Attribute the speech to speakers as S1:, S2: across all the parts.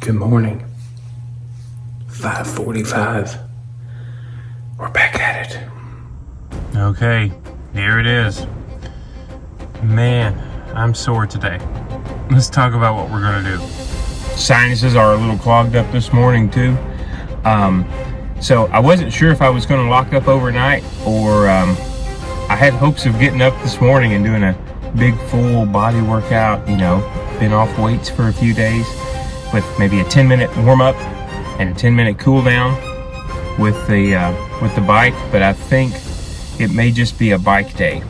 S1: Good morning. 5:45. We're back at it.
S2: Okay, here it is. Man, I'm sore today. Let's talk about what we're gonna do. Sinuses are a little clogged up this morning too. So I wasn't sure if I was gonna lock up overnight or I had hopes of getting up this morning and doing a big full body workout, been off weights for a few days with maybe a 10-minute warm-up and a 10-minute cool down with the bike, but I think it may just be a bike day.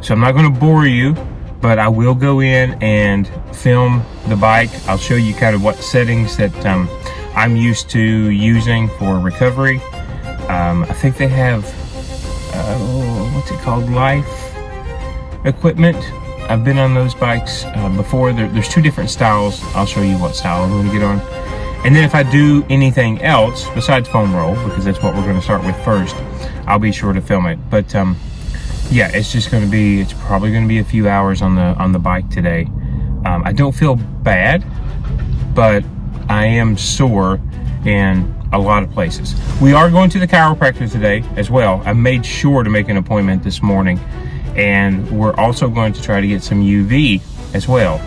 S2: So I'm not going to bore you, but I will go in and film the bike. I'll show you kind of what settings that I'm used to using for recovery. I think they have what's it called, life equipment. I've been on those bikes before. There's two different styles. I'll show you what style I'm going to get on. And then if I do anything else besides foam roll, because that's what we're going to start with first, I'll be sure to film it. But yeah, it's probably going to be a few hours on the bike today. I don't feel bad, but I am sore in a lot of places. We are going to the chiropractor today as well. I made sure to make an appointment this morning, and we're also going to try to get some UV as well.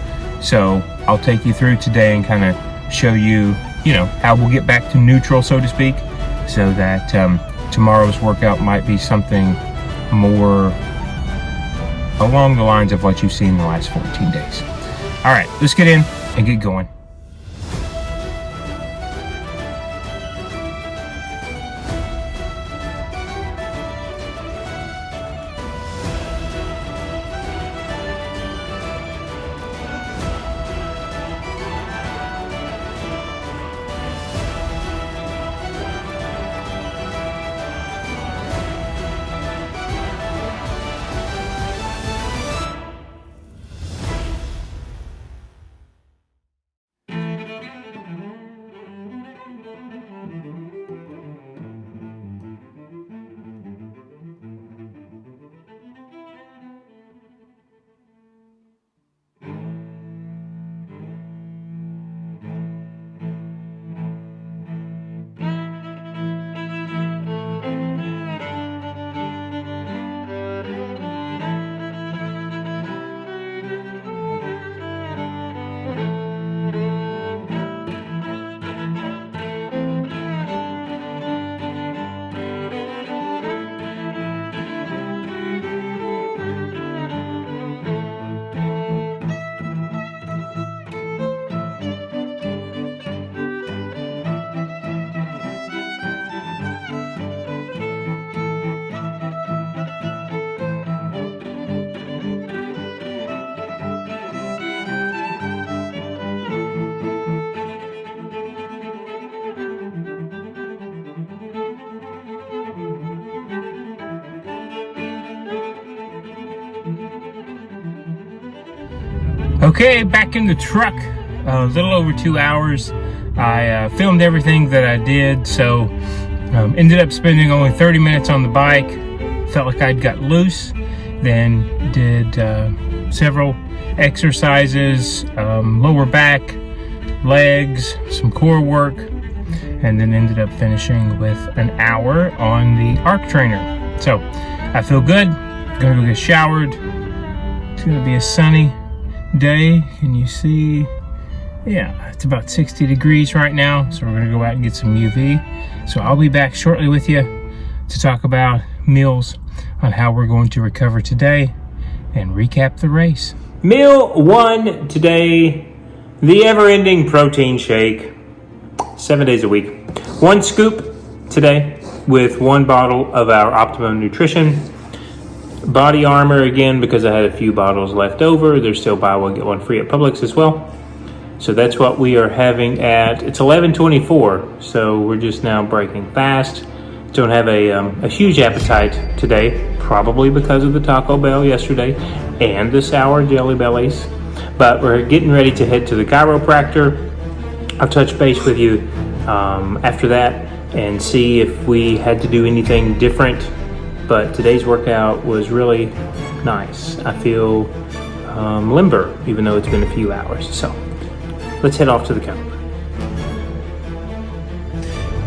S2: So I'll take you through today and kind of show you, how we'll get back to neutral, so to speak, so that tomorrow's workout might be something more along the lines of what you've seen in the last 14 days. All right, let's get in and get going. Okay, back in the truck, a little over 2 hours. I filmed everything that I did, so ended up spending only 30 minutes on the bike. Felt like I'd got loose, then did several exercises, lower back, legs, some core work, and then ended up finishing with an hour on the arc trainer. So I feel good. Gonna go get showered. It's gonna be a sunny day. Can you see? Yeah, it's about 60 degrees right now, so we're gonna go out and get some UV. So I'll be back shortly with you to talk about meals on how we're going to recover today and recap the race. Meal one today, the ever-ending protein shake, 7 days a week. 1 scoop today with 1 bottle of our Optimum Nutrition. Body Armor again, because I had a few bottles left over. There's still buy one get one free at Publix as well. So that's what we are having it's 11:24, so we're just now breaking fast. Don't have a huge appetite today, probably because of the Taco Bell yesterday and the sour Jelly Bellies. But we're getting ready to head to the chiropractor. I'll touch base with you after that and see if we had to do anything different. But today's workout was really nice. I feel limber, even though it's been a few hours. So let's head off to the chiropractor.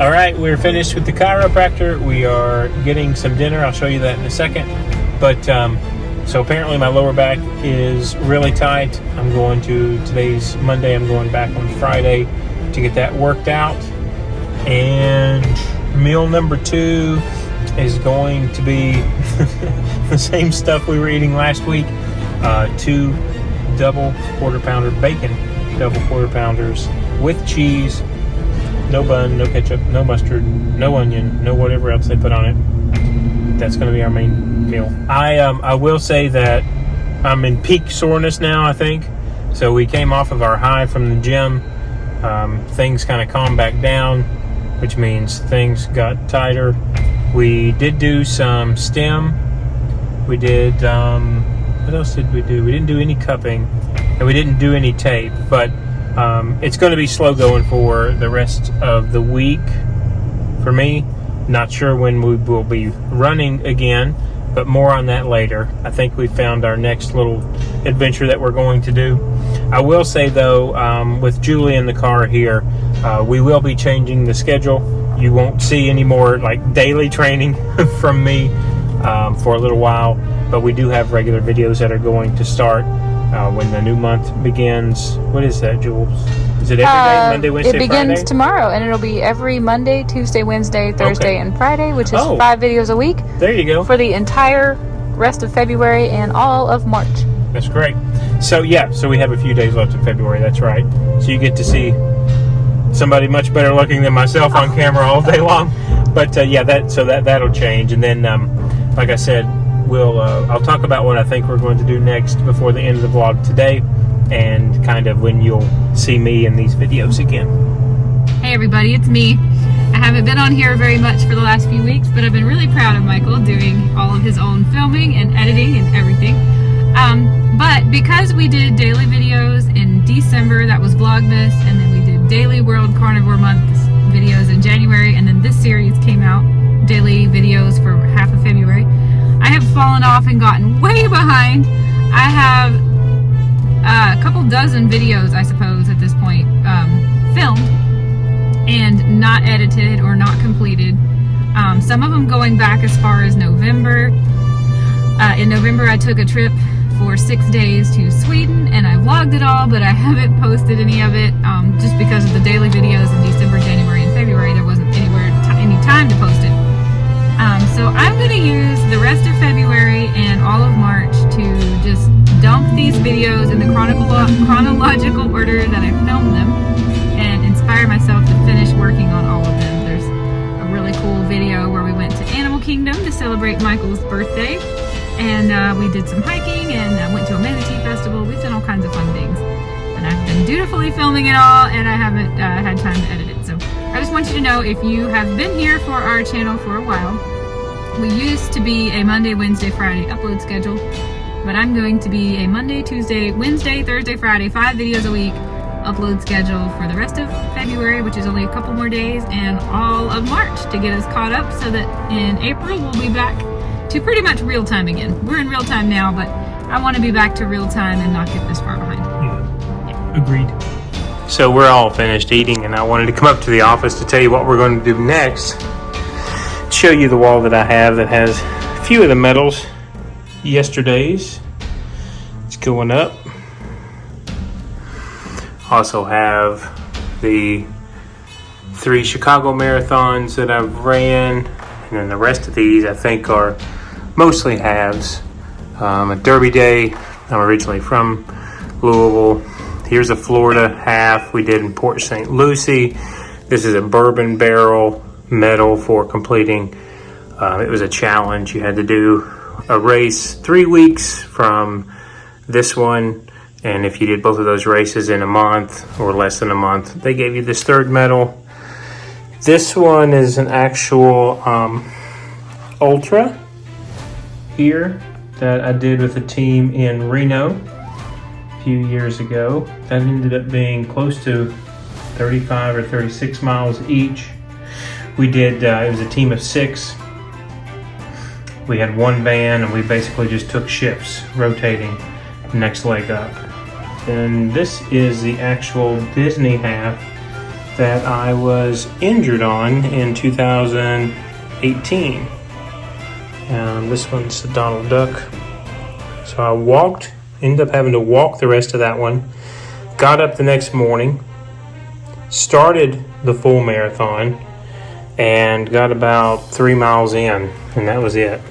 S2: All right, we're finished with the chiropractor. We are getting some dinner. I'll show you that in a second. But so apparently my lower back is really tight. I'm going to, today's Monday, I'm going back on Friday to get that worked out. And meal number 2 is going to be the same stuff we were eating last week. 2 double quarter pounder bacon, double quarter pounders with cheese. No bun, no ketchup, no mustard, no onion, no whatever else they put on it. That's going to be our main meal. I will say that I'm in peak soreness now, I think. So we came off of our high from the gym. Things kind of calmed back down, which means things got tighter. We did do some stem. We did, what else did we do? We didn't do any cupping, and we didn't do any tape, but it's going to be slow going for the rest of the week for me. Not sure when we will be running again, but more on that later. I think we found our next little adventure that we're going to do. I will say though, with Julie in the car here, we will be changing the schedule. You won't see any more like daily training from me for a little while, but we do have regular videos that are going to start when the new month begins. What is that, Jules? Is it every day, Monday, Wednesday,
S3: It begins
S2: Friday?
S3: tomorrow, and it'll be every Monday, Tuesday, Wednesday, Thursday,
S2: Okay.
S3: and Friday, which is
S2: Oh.
S3: 5 videos a week
S2: There you go.
S3: for the entire rest of February and all of March.
S2: That's great. So yeah, so we have a few days left in February. That's right. So you get to see somebody much better looking than myself on camera all day long. But yeah, that'll change. And then, like I said, I'll talk about what I think we're going to do next before the end of the vlog today, and kind of when you'll see me in these videos again.
S4: Hey everybody, it's me. I haven't been on here very much for the last few weeks, but I've been really proud of Michael doing all of his own filming and editing and everything. But because we did daily videos in December, that was Vlogmas, and then we did daily World Carnivore Month videos in January, and then this series came out, daily videos for half of February, I have fallen off and gotten way behind. I have a couple dozen videos, I suppose, at this point, filmed and not edited or not completed. Some of them going back as far as November. In November, I took a trip for 6 days to Sweden, and I vlogged it all, but I haven't posted any of it just because of the daily videos in December, January, and February. There wasn't any time to post it. So I'm going to use the rest of February and all of March to just dump these videos in the chronological order that I filmed them and inspire myself to finish working on all of them. There's a really cool video where we went to Animal Kingdom to celebrate Michael's birthday, and we did some hiking and went to a manatee festival. We've done all kinds of fun things, and I've been dutifully filming it all, and I haven't had time to edit it. So I just want you to know, if you have been here for our channel for a while, we used to be a Monday, Wednesday, Friday upload schedule, but I'm going to be a Monday, Tuesday, Wednesday, Thursday, Friday, 5 videos a week upload schedule for the rest of February, which is only a couple more days, and all of March to get us caught up so that in April we'll be back to pretty much real time again. We're in real time now, but I want to be back to real time and not get this far behind.
S2: Yeah. Agreed. So we're all finished eating, and I wanted to come up to the office to tell you what we're going to do next. Show you the wall that I have that has a few of the medals yesterday's. It's going up. Also have the 3 Chicago marathons that I've ran, and then the rest of these I think are mostly halves. A Derby Day. I'm originally from Louisville. Here's a Florida half we did in Port St. Lucie. This is a bourbon barrel medal for completing. It was a challenge. You had to do a race 3 weeks from this one, and if you did both of those races in a month or less than a month, they gave you this 3rd medal. This one is an actual ultra here that I did with a team in Reno a few years ago. That ended up being close to 35 or 36 miles each. We did, it was a team of 6. We had one van, and we basically just took shifts, rotating next leg up. And this is the actual Disney half that I was injured on in 2018. This one's the Donald Duck. So I ended up having to walk the rest of that one. Got up the next morning, started the full marathon, and got about 3 miles in, and that was it.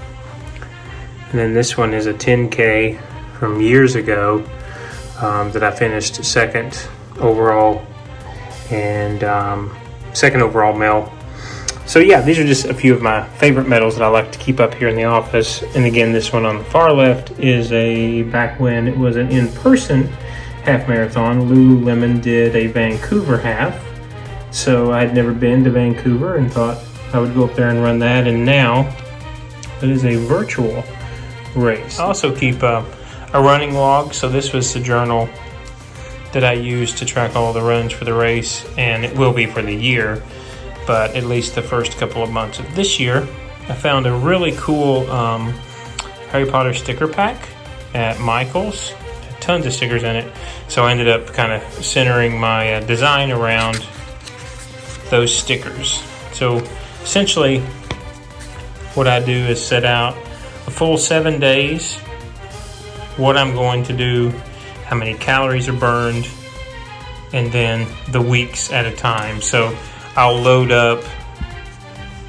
S2: And then this one is a 10K from years ago that I finished second overall and second overall male. So yeah, these are just a few of my favorite medals that I like to keep up here in the office. And again, this one on the far left is back when it was an in-person half marathon. Lululemon did a Vancouver half. So I had never been to Vancouver and thought I would go up there and run that. And now it is a virtual race. I also keep a running log. So this was the journal that I used to track all the runs for the race, and it will be for the year. But at least the first couple of months of this year, I found a really cool Harry Potter sticker pack at Michael's. Tons of stickers in it. So I ended up kind of centering my design around those stickers. So essentially what I do is set out a full 7 days, what I'm going to do, how many calories are burned, and then the weeks at a time. So I'll load up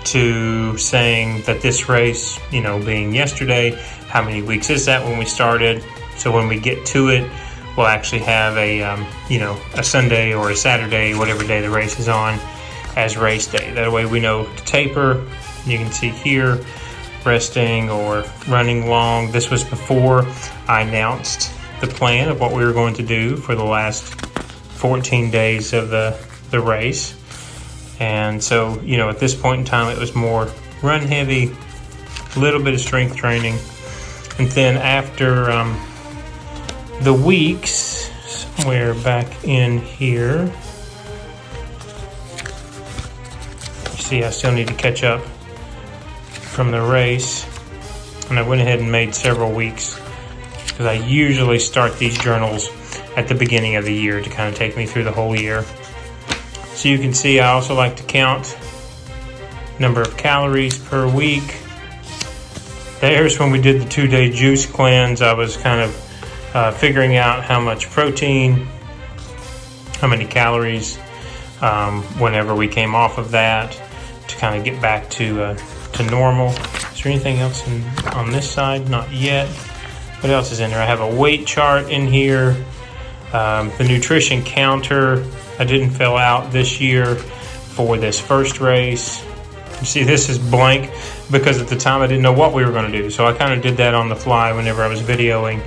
S2: to saying that this race, being yesterday, how many weeks is that when we started? So when we get to it, we'll actually have a Sunday or a Saturday, whatever day the race is on, as race day. That way we know to taper. You can see here, resting or running long. This was before I announced the plan of what we were going to do for the last 14 days of the race. And so, at this point in time, it was more run heavy, a little bit of strength training. And then after the weeks, somewhere back in here, you see I still need to catch up from the race. And I went ahead and made several weeks because I usually start these journals at the beginning of the year to kind of take me through the whole year. So you can see I also like to count number of calories per week. There's when we did the 2-day juice cleanse. I was kind of figuring out how much protein, how many calories, whenever we came off of that to kind of get back to normal. Is there anything else on this side? Not yet. What else is in there? I have a weight chart in here. The nutrition counter I didn't fill out this year for this first race. You see, this is blank because at the time I didn't know what we were going to do. So I kind of did that on the fly whenever I was videoing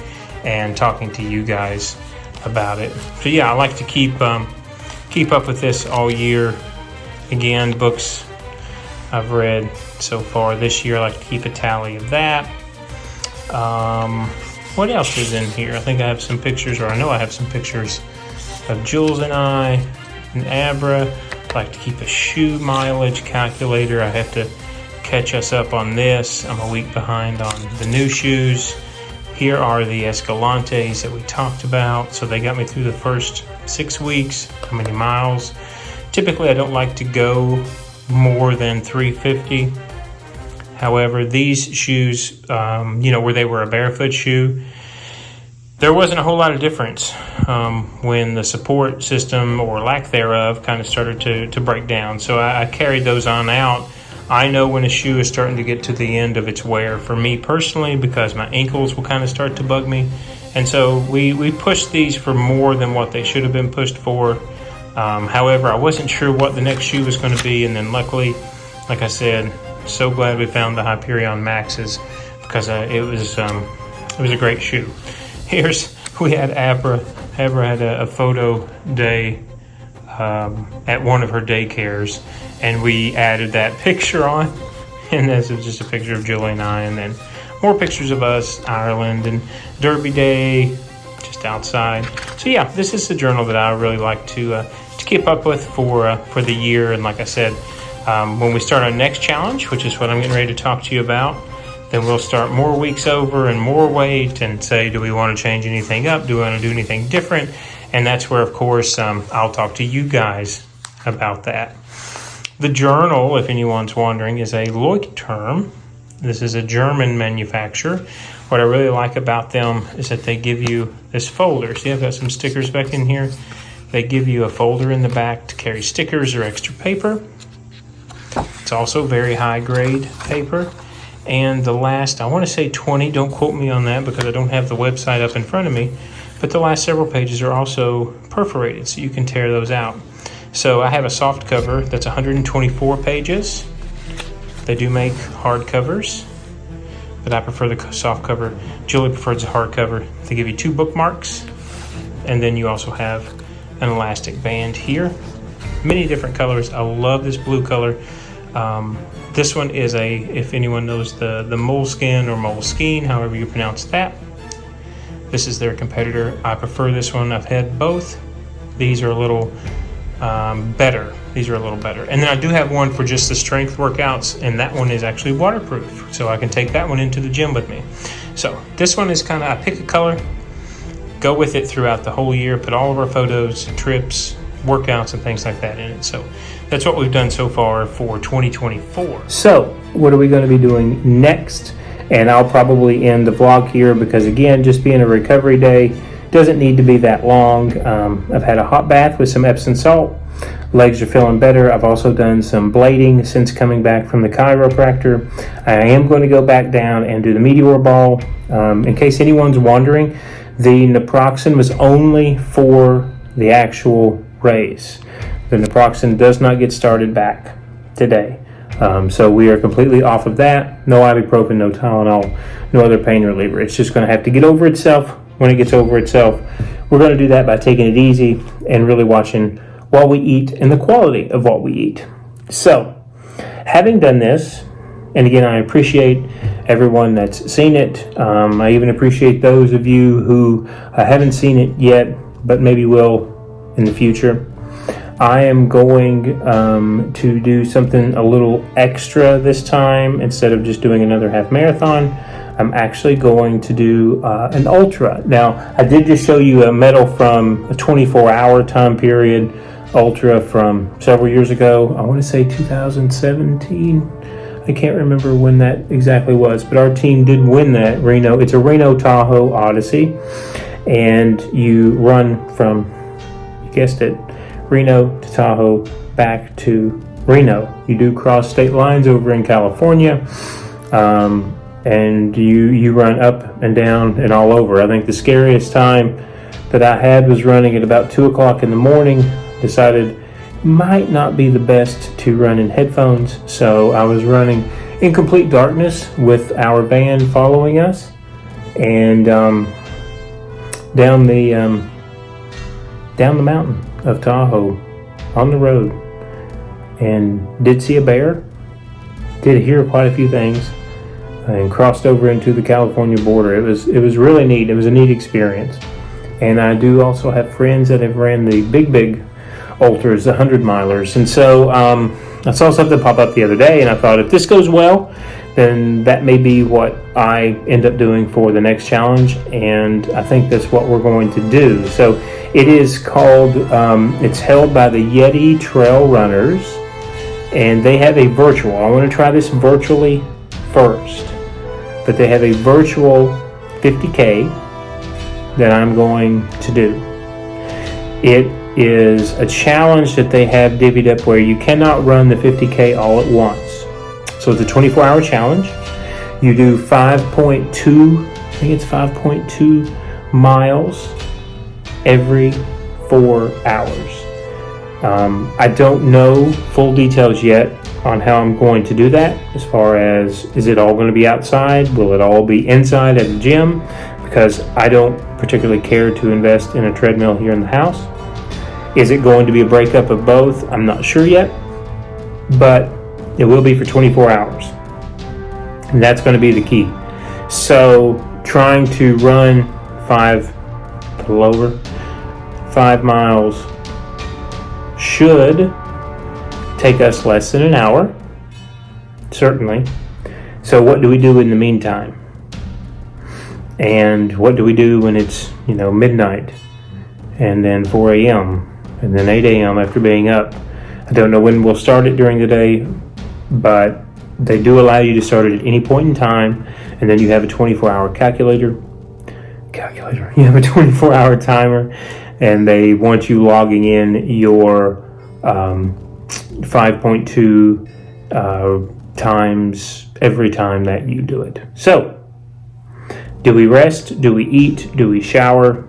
S2: and talking to you guys about it. So yeah, I like to keep up with this all year. Again, books I've read so far this year, I like to keep a tally of that. What else is in here? I think I have some pictures, or I know I have some pictures of Jules and I and Abra. I like to keep a shoe mileage calculator. I have to catch us up on this. I'm a week behind on the new shoes. Here are the Escalantes that we talked about. So they got me through the first 6 weeks. How many miles? Typically, I don't like to go more than 350. However, these shoes, where they were a barefoot shoe, there wasn't a whole lot of difference when the support system or lack thereof kind of started to break down. So I carried those on out. I know when a shoe is starting to get to the end of its wear for me personally, because my ankles will kind of start to bug me. And so we pushed these for more than what they should have been pushed for. However, I wasn't sure what the next shoe was going to be. And then luckily, like I said, so glad we found the Hyperion Maxes because it was a great shoe. We had Abra had a photo day at one of her daycares, and we added that picture on, and this is just a picture of Julie and I, and then more pictures of us, Ireland, and Derby Day, just outside. So yeah, this is the journal that I really like to keep up with for the year. And like I said, when we start our next challenge, which is what I'm getting ready to talk to you about, then we'll start more weeks over and more weight and say, do we want to change anything up? Do we want to do anything different? And that's where, of course, I'll talk to you guys about that. The journal, if anyone's wondering, is a Leuchtturm. This is a German manufacturer. What I really like about them is that they give you this folder. See, I've got some stickers back in here. They give you a folder in the back to carry stickers or extra paper. It's also very high grade paper. And the last, I want to say 20, don't quote me on that because I don't have the website up in front of me, but the last several pages are also perforated, so you can tear those out. So I have a soft cover that's 124 pages. They do make hard covers, but I prefer the soft cover. Julie prefers the hard cover. They give you 2 bookmarks, and then you also have an elastic band here. Many different colors. I love this blue color. This one is if anyone knows the Moleskine or Moleskine, however you pronounce that. This is their competitor. I prefer this one. I've had both. These are a little better. These are a little better. And then I do have one for just the strength workouts, and that one is actually waterproof, so I can take that one into the gym with me. So this one is kind of, I pick a color, go with it throughout the whole year, put all of our photos, trips, workouts, and things like that in it. So that's what we've done so far for 2024. So what are we going to be doing next? And I'll probably end the vlog here because, again, just being a recovery day doesn't need to be that long. I've had a hot bath with some Epsom salt. Legs are feeling better. I've also done some blading since coming back from the chiropractor. I am going to go back down and do the meteor ball. In case anyone's wondering, the naproxen was only for the actual race. The naproxen does not get started back today. So we are completely off of that. No ibuprofen, no Tylenol, no other pain reliever. It's just going to have to get over itself. When it gets over itself, we're going to do that by taking it easy and really watching what we eat and the quality of what we eat. So, having done this, and again, I appreciate everyone that's seen it. I even appreciate those of you who haven't seen it yet, but maybe will in the future. I am going to do something a little extra this time. Instead of just doing another half marathon, I'm actually going to do an ultra. Now, I did just show you a medal from a 24-hour time period, ultra from several years ago. I want to say 2017. I can't remember when that exactly was, but our team did win that Reno. It's a Reno Tahoe Odyssey, and you run from, you guessed it, Reno to Tahoe back to Reno. You do cross state lines over in California, and you run up and down and all over. I think the scariest time that I had was running at about 2 o'clock in the morning. Decided might not be the best to run in headphones, so I was running in complete darkness with our van following us, and down the mountain of Tahoe on the road, and did see a bear, did hear quite a few things, and crossed over into the California border. It was really neat. It was a neat experience. And I do also have friends that have ran the big ultras, the 100-milers. And so I saw something pop up the other day, and I thought, if this goes well, then that may be what I end up doing for the next challenge, and I think that's what we're going to do. So it is called, it's held by the Yeti Trail Runners, and they have a virtual. I want to try this virtually first, but they have a virtual 50K that I'm going to do. It is a challenge that they have divvied up where you cannot run the 50K all at once. So it's a 24-hour challenge. You do 5.2 miles every 4 hours. I don't know full details yet on how I'm going to do that, as far as, is it all going to be outside? Will it all be inside at the gym? Because I don't particularly care to invest in a treadmill here in the house. Is it going to be a breakup of both? I'm not sure yet, but it will be for 24 hours. And that's going to be the key. So trying to run 5 miles should take us less than an hour, certainly. So what do we do in the meantime? And what do we do when it's, midnight, and then 4 a.m., and then 8 a.m. after being up? I don't know when we'll start it during the day, but they do allow you to start it at any point in time, and then you have a 24-hour calculator. You have a 24-hour timer, and they want you logging in your 5.2 times every time that you do it. So, do we rest? Do we eat? Do we shower?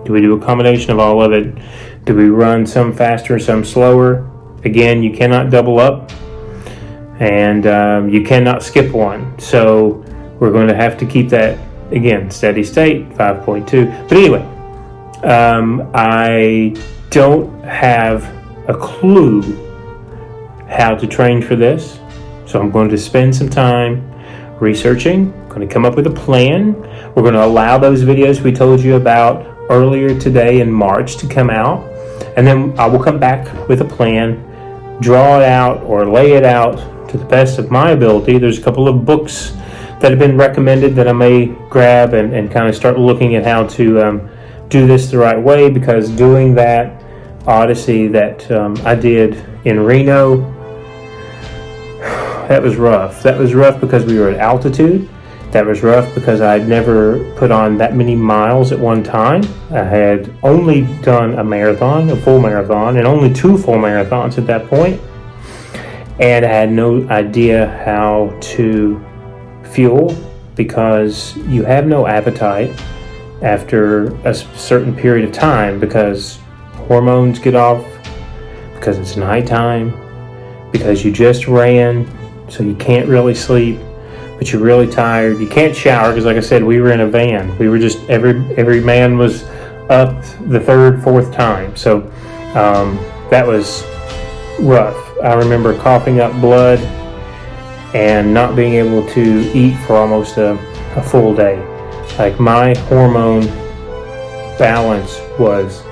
S2: Do we do a combination of all of it? Do we run some faster, some slower? Again, you cannot double up, and you cannot skip one. So we're going to have to keep that, again, steady state, 5.2. But anyway, I don't have a clue how to train for this. So I'm going to spend some time researching. I'm going to come up with a plan. We're going to allow those videos we told you about earlier today in March to come out. And then I will come back with a plan, draw it out or lay it out to the best of my ability. There's a couple of books that have been recommended that I may grab and kind of start looking at how to do this the right way, because doing that Odyssey that I did in Reno, that was rough. That was rough because we were at altitude. That was rough because I'd never put on that many miles at one time. I had only done a marathon, a full marathon, and only 2 full marathons at that point. And I had no idea how to fuel, because you have no appetite after a certain period of time, because hormones get off, because it's nighttime, because you just ran, so you can't really sleep, but you're really tired. You can't shower because, like I said, we were in a van. We were just, every man was up the 3rd, 4th time. So that was rough. I remember coughing up blood and not being able to eat for almost a full day. Like, my hormone balance was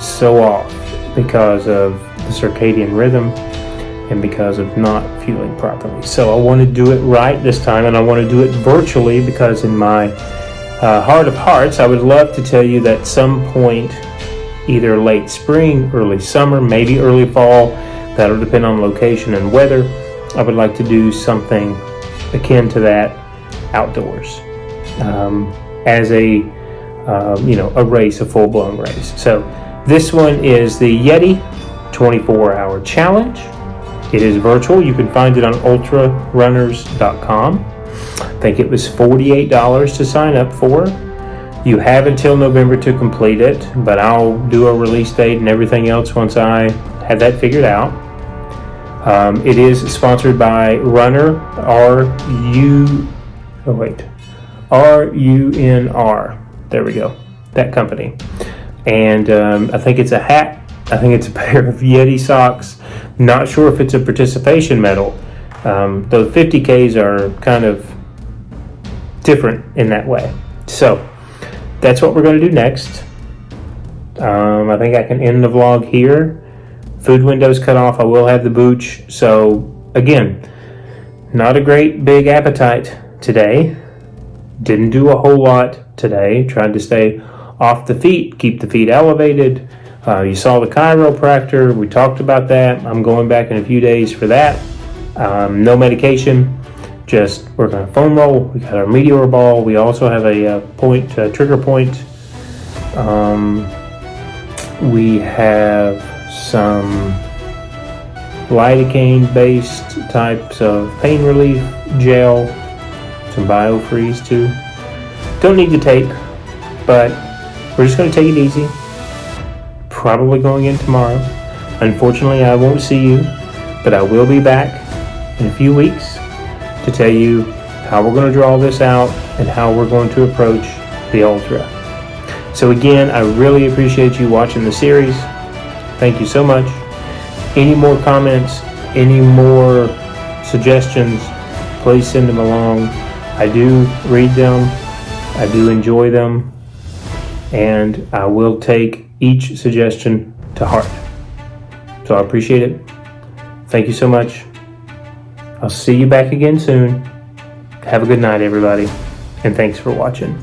S2: so off because of the circadian rhythm and because of not fueling properly. So I want to do it right this time, and I want to do it virtually, because in my heart of hearts, I would love to tell you that some point, either late spring, early summer, maybe early fall, that'll depend on location and weather, I would like to do something akin to that outdoors, as a race, a full-blown race. So this one is the Yeti 24-hour challenge. It is virtual. You can find it on ultrarunners.com. I think it was $48 to sign up for. You have until November to complete it, but I'll do a release date and everything else once I have that figured out. It is sponsored by Runner, RUNR. There we go. That company. And I think it's a hat. I think it's a pair of Yeti socks. Not sure if it's a participation medal. Those 50Ks are kind of different in that way. So that's what we're going to do next. I think I can end the vlog here. Food window's cut off. I will have the booch. So again, not a great big appetite today. Didn't do a whole lot today. Tried to stay off the feet, keep the feet elevated. You saw the chiropractor. We talked about that. I'm going back in a few days for that. No medication, just working on a foam roll. We got our meteor ball. We also have a trigger point. We have some lidocaine based types of pain relief gel, some BioFreeze too. Don't need to tape, but we're just going to take it easy. Probably going in tomorrow. Unfortunately, I won't see you, but I will be back in a few weeks to tell you how we're going to draw this out and how we're going to approach the Ultra. So again, I really appreciate you watching the series. Thank you so much. Any more comments, any more suggestions, please send them along. I do read them. I do enjoy them. And I will take each suggestion to heart. So I appreciate it. Thank you so much. I'll see you back again soon. Have a good night, everybody. And thanks for watching.